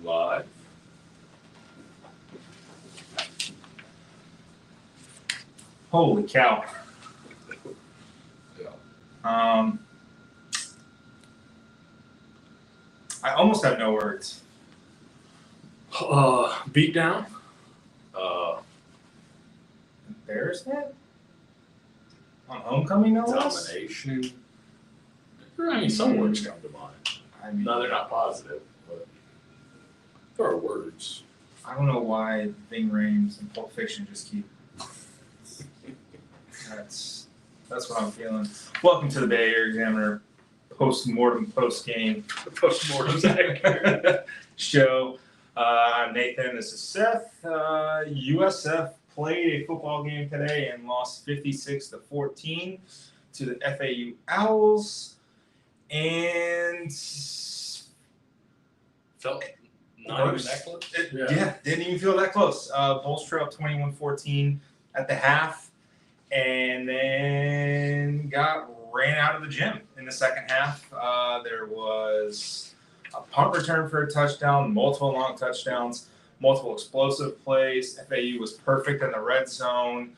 Live. Holy cow. Yeah. I almost have no words. Beat down. Embarrassment? On homecoming, no less? Domination. I mean, some words come to mind. I mean, No, they're not positive, but there are words. I don't know why Ving Rhames and Pulp Fiction just keep. That's what I'm feeling. Welcome to the Bay Area Examiner post-mortem, post-game, Postmortem show. I'm Nathan. This is Seth. USF played a football game today and lost 56-14 to the FAU Owls, and felt not even that close. Yeah, didn't even feel that close. Bulls trailed 21-14 at the half, and then got ran out of the gym in the second half. There was a punt return for a touchdown, multiple long touchdowns, multiple explosive plays. FAU was perfect in the red zone.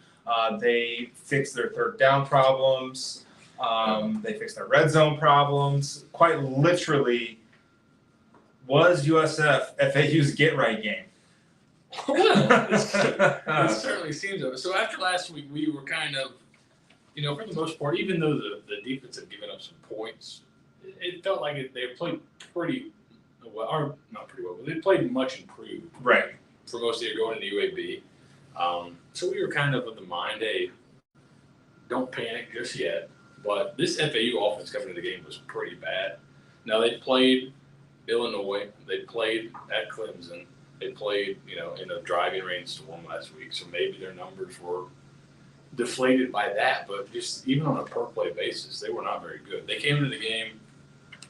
They fixed their third down problems. They fixed their red zone problems. Quite literally, was USF FAU's get-right game. Well, it certainly seems so. So after last week, we were kind of, for the most part, even though the defense had given up some points, it felt like they played pretty well, or not pretty well, but they played much improved. Right. For most of you going into UAB. So we were kind of the mind, hey, don't panic just yet. But this FAU offense coming into the game was pretty bad. Now, they played Illinois. They played at Clemson. They played, in a driving rainstorm last week. So maybe their numbers were deflated by that. But just even on a per-play basis, they were not very good. They came into the game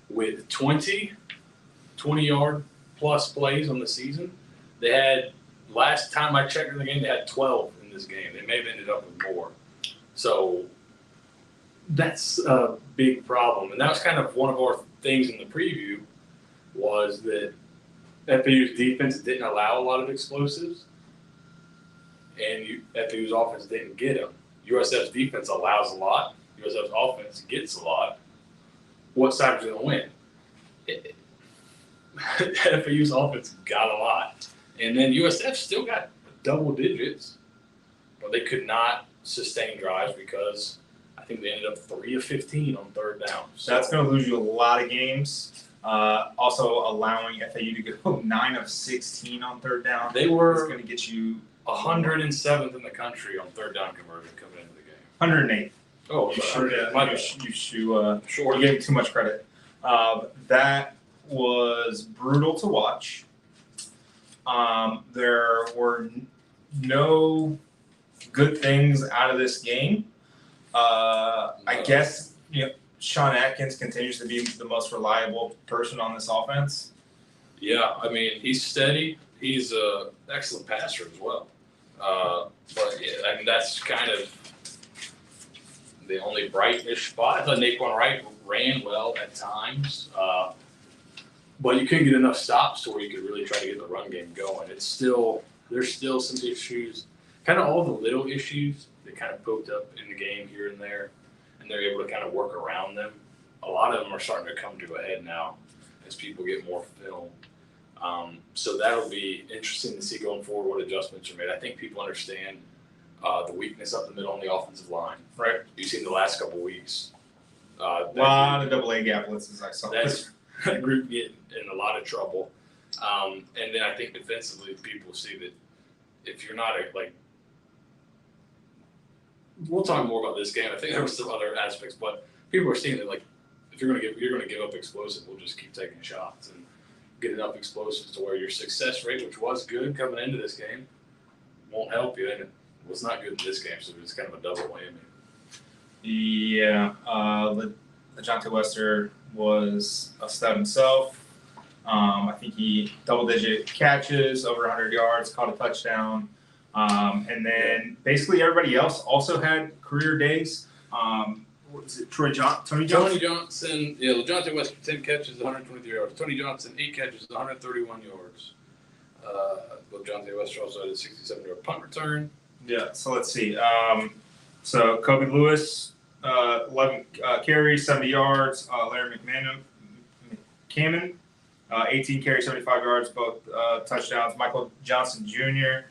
with 20-yard plus plays on the season. They had, last time I checked in the game, they had 12 in this game. They may have ended up with more. So that's a big problem. And that was kind of one of our things in the preview was that FAU's defense didn't allow a lot of explosives, and FAU's offense didn't get them. USF's defense allows a lot. USF's offense gets a lot. What side is going to win? FAU's offense got a lot. And then USF still got double digits, but they could not sustain drives because I think they ended up 3 of 15 on third down. So that's going to lose you a lot of games. Also allowing FAU to go 9 of 16 on third down. They were going to get you 107th in the country on third down conversion coming into the game. 108. Oh, you sure. You gave too much credit. That was brutal to watch. There were no good things out of this game. I guess Sean Atkins continues to be the most reliable person on this offense. Yeah, I mean, he's steady. He's an excellent passer as well. But yeah, I mean, that's kind of the only bright-ish spot. I thought Naquan Wright ran well at times. But you couldn't get enough stops to where you could really try to get the run game going. There's still some issues, kind of all the little issues that kind of poked up in the game here and there, and they're able to kind of work around them. A lot of them are starting to come to a head now as people get more film. So that'll be interesting to see going forward what adjustments are made. I think people understand the weakness up the middle on the offensive line. Right. You've seen the last couple of weeks. A lot of AA gap blitzes I saw. That group get in a lot of trouble. And then I think defensively, people see that if you're not we'll talk more about this game. I think there were some other aspects, but people are seeing that if you're going to give up explosive, we'll just keep taking shots and get enough explosives to where your success rate, which was good coming into this game, won't help you, and it was not good in this game. So it's kind of a double whammy. Yeah, LeJohntay Wester was a stud himself. I think he double-digit catches, over 100 yards, caught a touchdown. And then basically everybody else also had career days. what is it? Tony Johnson? Tony Johnson, yeah, LeJohntay West, 10 catches, 123 yards. Tony Johnson, 8 catches, 131 yards. LeJohntay West also had a 67-yard punt return. Yeah, so let's see. So Kobe Lewis, 11 carries, 70 yards. Larry McCammon, 18 carries, 75 yards, both touchdowns. Michael Johnson Jr.,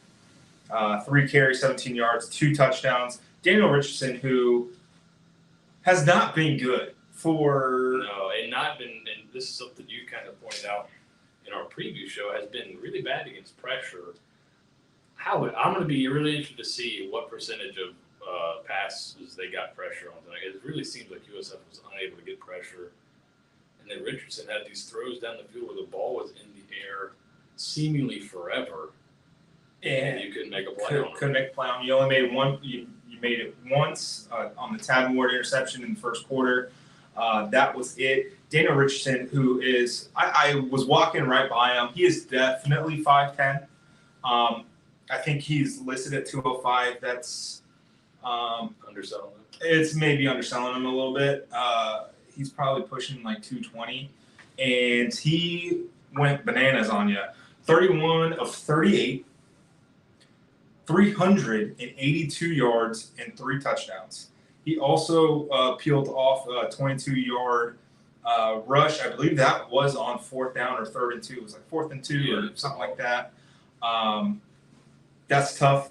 3 carries, 17 yards, 2 touchdowns. Daniel Richardson, who has not been good for. No, and not been, and this is something you kind of pointed out in our preview show, has been really bad against pressure. I'm going to be really interested to see what percentage of passes they got pressure on tonight. It really seems like USF was unable to get pressure. And then Richardson had these throws down the field where the ball was in the air seemingly forever. And you couldn't make a play on it. Couldn't make a play on it. You only made one. You made it once on the Tad Ward interception in the first quarter. That was it. Daniel Richardson, who is, I was walking right by him. He is definitely 5'10". I think he's listed at 205. That's Underselling him. It's maybe underselling him a little bit. He's probably pushing like 220, and he went bananas on you. 31 of 38, 382 yards, and 3 touchdowns. He also peeled off a 22-yard rush. I believe that was on 4th down or 3rd and 2. It was like 4th and 2 or something like that. That's tough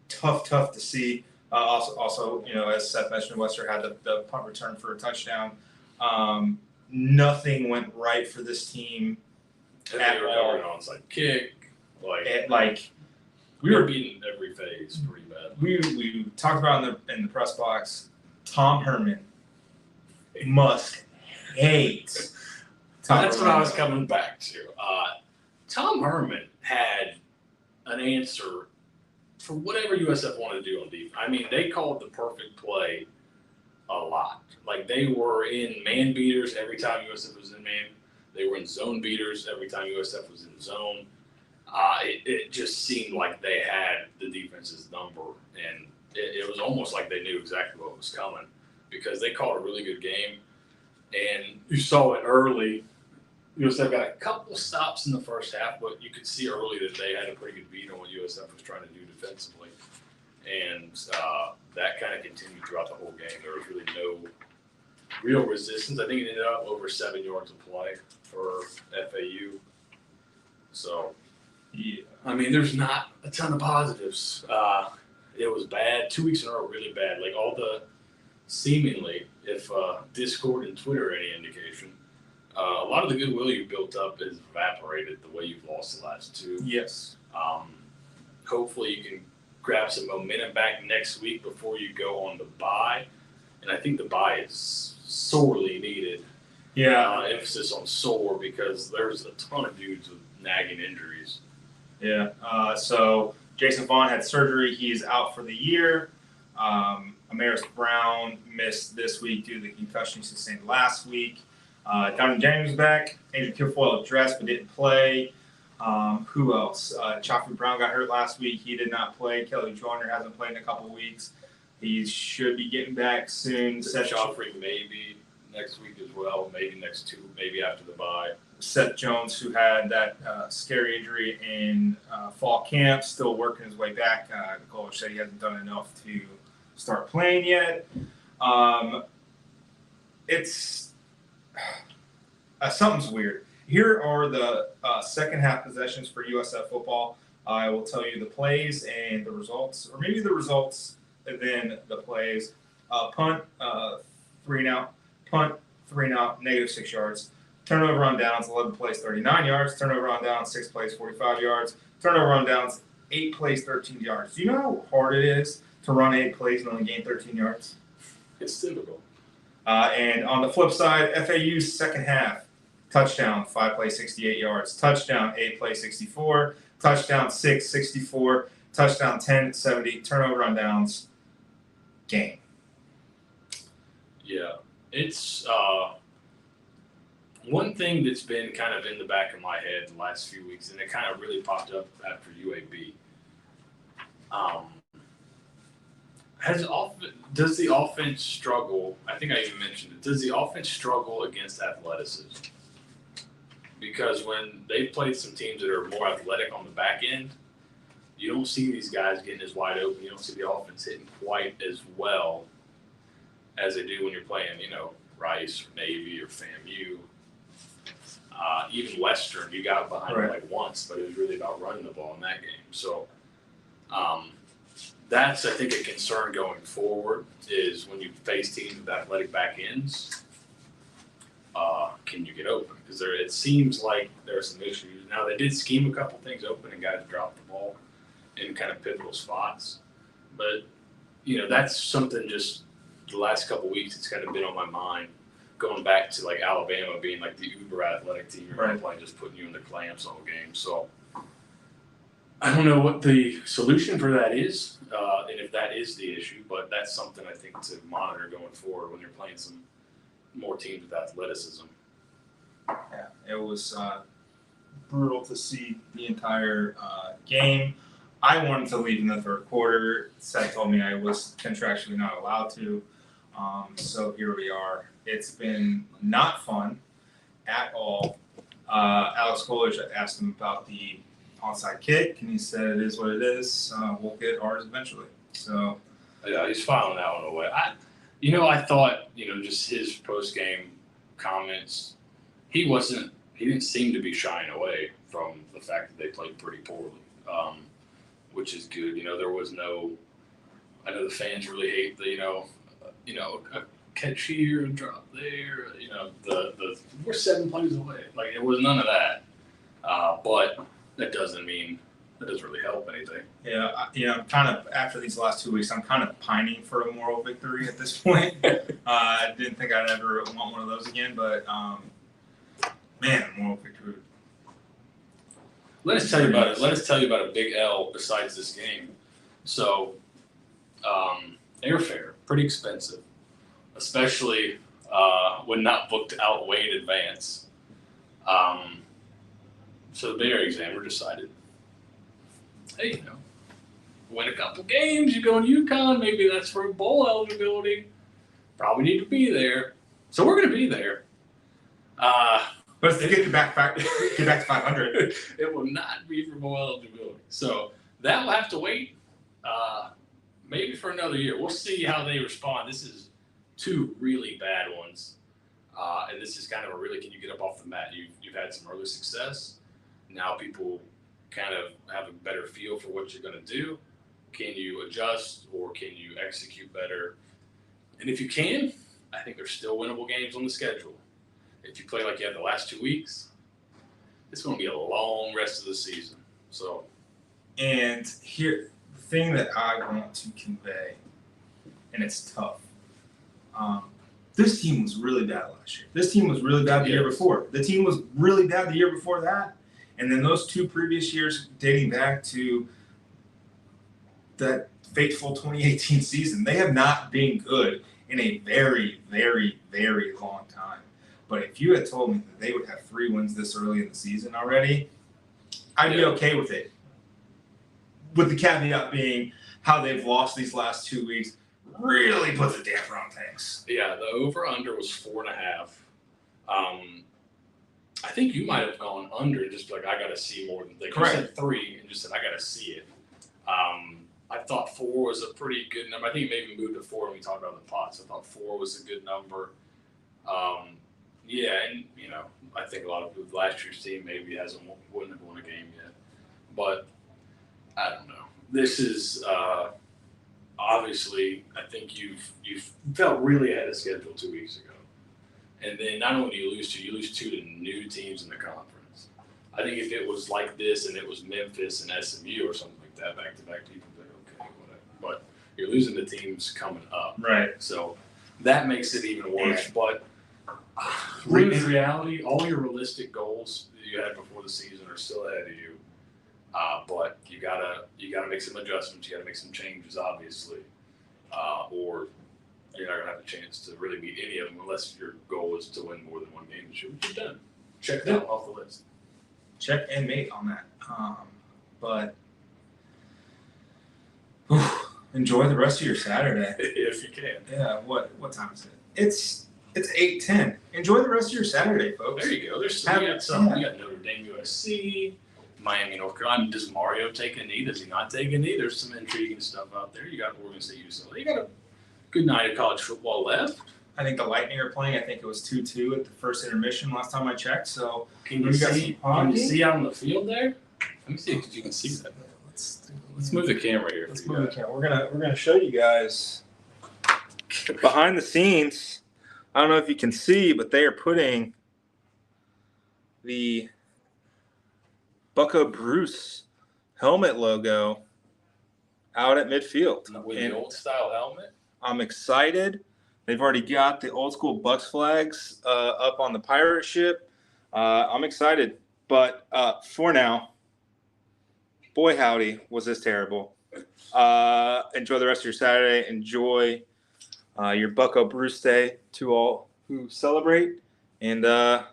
to see. Also, you know, as Seth mentioned, Wester had the punt return for a touchdown. Nothing went right for this team at all. An onside kick. We were beating every phase pretty bad. We talked about in the press box. Tom Herman must hate. That's what I was coming back to. Tom Herman had an answer for whatever USF wanted to do on defense. I mean, they called the perfect play a lot. Like, they were in man beaters every time USF was in man. They were in zone beaters every time USF was in zone. It just seemed like they had the defense's number, and it was almost like they knew exactly what was coming because they called a really good game. And you saw it early. USF got a couple stops in the first half, but you could see early that they had a pretty good beat on what USF was trying to do defensively. And that kind of continued throughout the whole game. There was really no real resistance. I think it ended up over 7 yards of play for FAU. So, yeah, I mean, there's not a ton of positives. It was bad. 2 weeks in a row, really bad. Like, all the seemingly, if Discord and Twitter are any indication, a lot of the goodwill you built up has evaporated the way you've lost the last 2. Yes. Hopefully you can grab some momentum back next week before you go on the bye. And I think the bye is sorely needed. Yeah. Emphasis on sore because there's a ton of dudes with nagging injuries. Yeah. So Jason Vaughn had surgery. He's out for the year. Amaris Brown missed this week due to the concussion he sustained last week. Donovan James back. Andrew Kilfoyle dressed but didn't play. Who else? Chaffee Brown got hurt last week. He did not play. Kelly Joyner hasn't played in a couple of weeks. He should be getting back soon. Seth Joffrey maybe next week as well. Maybe next 2. Maybe after the bye. Seth Jones, who had that scary injury in fall camp, still working his way back. The coach said he hasn't done enough to start playing yet. It's something's weird. Here are the second half possessions for USF football. I will tell you the plays and the results, or maybe the results and then the plays. Punt, 3 and out. Punt, 3 and out, -6 yards. Turnover on downs, 11 plays, 39 yards. Turnover on downs, 6 plays, 45 yards. Turnover on downs, 8 plays, 13 yards. Do you know how hard it is to run 8 plays and only gain 13 yards? It's difficult. And on the flip side, FAU's second half, touchdown, 5 plays, 68 yards. Touchdown, 8 plays, 64. Touchdown, 6, 64. Touchdown, 10, 70. Turnover on downs, game. Yeah. It's one thing that's been kind of in the back of my head the last few weeks, and it kind of really popped up after UAB. Does the offense struggle? I think I even mentioned it. Does the offense struggle against athleticism? Because when they played some teams that are more athletic on the back end, you don't see these guys getting as wide open. You don't see the offense hitting quite as well as they do when you're playing, Rice or Navy or FAMU. Even Western, you got behind them like once, but it was really about running the ball in that game. So that's, I think, a concern going forward is when you face teams with athletic back ends, can you get open? Because it seems like there are some issues. Now, they did scheme a couple things open and guys dropped the ball in kind of pivotal spots. But, that's something just the last couple of weeks it's kind of been on my mind. Going back to like Alabama being like the uber athletic team, you're going to play just putting you in the clamps all game. So I don't know what the solution for that is, and if that is the issue, but that's something I think to monitor going forward when you're playing some more teams with athleticism. Yeah, it was brutal to see the entire game. I wanted to leave in the third quarter. Seth told me I was contractually not allowed to. So here we are. It's been not fun at all. Alex Coolidge, I asked him about the onside kick, and he said it is what it is. We'll get ours eventually. So yeah, he's filing that one away. I thought, just his post-game comments, he didn't seem to be shying away from the fact that they played pretty poorly, which is good. There was I know the fans really hate a catch here and drop there, we're 7 plays away. Like, it was none of that. But that doesn't really help anything. Yeah, I'm kind of, after these last 2 weeks, I'm kind of pining for a moral victory at this point. I didn't think I'd ever want one of those again, but man, a moral victory. Let us tell you about it. Let us tell you about a big L besides this game. So, airfare, pretty expensive, especially when not booked out way in advance. So the Bay Area Examiner decided, hey, win a couple games, you go to UConn, maybe that's for bowl eligibility. Probably need to be there. So we're going to be there. But to get back to 500. It will not be for bowl eligibility. So that will have to wait maybe for another year. We'll see how they respond. This is 2 really bad ones. And this is kind of can you get up off the mat? You've had some early success. Now people kind of have a better feel for what you're going to do. Can you adjust or can you execute better? And if you can, I think there's still winnable games on the schedule. If you play like you had the last 2 weeks, it's going to be a long rest of the season. So, and here, the thing that I want to convey, and it's tough, this team was really bad last year. This team was really bad the year before. The team was really bad the year before that. And then those 2 previous years dating back to that fateful 2018 season, they have not been good in a very, very, very long time. But if you had told me that they would have 3 wins this early in the season already, I'd be okay with it. With the caveat being how they've lost these last 2 weeks really puts a damper on things. Yeah, the over-under was 4.5. I think you might have gone under and just like, I got to see more than you said 3 and just said, I got to see it. I thought 4 was a pretty good number. I think maybe moved to 4 when we talked about the pots. I thought 4 was a good number. And I think a lot of last year's team maybe wouldn't have won a game yet. But I don't know. This is obviously, I think you've felt really ahead of schedule 2 weeks ago. And then not only do you lose 2 to new teams in the conference. I think if it was like this and it was Memphis and SMU or something like that, back-to-back, people would be like, okay, whatever. But you're losing the teams coming up. Right. So that makes it even worse. But in reality, all your realistic goals that you had before the season are still ahead of you. But you gotta make some adjustments. You gotta make some changes, obviously, or you're not gonna have a chance to really beat any of them unless your goal is to win more than 1 game this year, which you've done. Check that off the list. Check and mate on that. But enjoy the rest of your Saturday. If you can. Yeah. What time is it? It's 8:10. Enjoy the rest of your Saturday, folks. There you go. There's some. You got Notre Dame, USC, Miami, North Carolina. Does Mario take a knee? Does he not take a knee? There's some intriguing stuff out there. You got Oregon State, UCLA. You got a good night of college football left. I think the Lightning are playing. I think it was 2-2 at the first intermission last time I checked. So can you see out on the field there? Let me see if you can see that. Let's move the camera here. Let's move the camera. We're gonna show you guys behind the scenes. I don't know if you can see, but they are putting the Bucco Bruce helmet logo out at midfield. With the old style helmet. I'm excited. They've already got the old school Bucks flags up on the pirate ship. I'm excited. But for now, boy howdy, was this terrible. Enjoy the rest of your Saturday. Enjoy your Bucco Bruce Day to all who celebrate. And have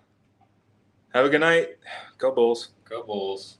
a good night. Go Bulls. Go Bulls.